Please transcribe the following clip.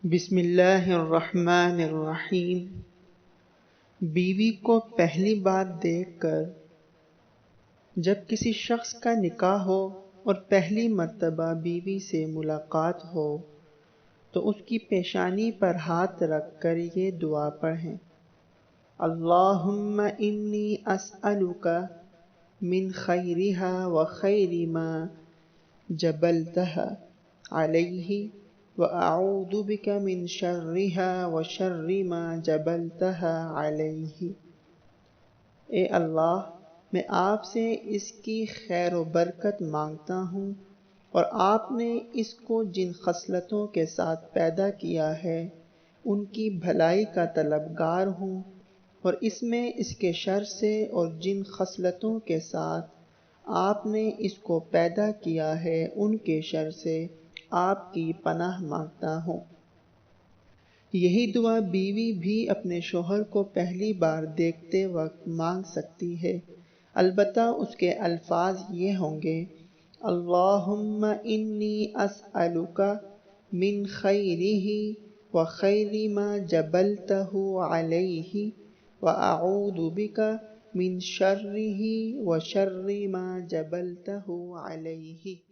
بسم اللہ الرحمن الرحیم۔ بیوی کو پہلی بار دیکھ کر جب کسی شخص کا نکاح ہو اور پہلی مرتبہ بیوی سے ملاقات ہو تو اس کی پیشانی پر ہاتھ رکھ کر یہ دعا پڑھیں: اللہم انی اسألک من خیرها وخیر ما جبلتها علیہ وَأَعُوذُ بِكَ مِن شَرِّهَا وَشَرِّ مَا جَبَلْتَهَا عَلَيْهِ۔ اے اللہ، میں آپ سے اس کی خیر و برکت مانگتا ہوں، اور آپ نے اس کو جن خصلتوں کے ساتھ پیدا کیا ہے ان کی بھلائی کا طلبگار ہوں، اور اس میں اس کے شر سے اور جن خصلتوں کے ساتھ آپ نے اس کو پیدا کیا ہے ان کے شر سے آپ کی پناہ مانگتا ہوں۔ یہی دعا بیوی بھی اپنے شوہر کو پہلی بار دیکھتے وقت مانگ سکتی ہے، البتہ اس کے الفاظ یہ ہوں گے: اللہم انی اسألک من خیرہ وخیر ما جبلتہ علیہ وأعوذ بک من شرہ وشر ما جبلتہ علیہ۔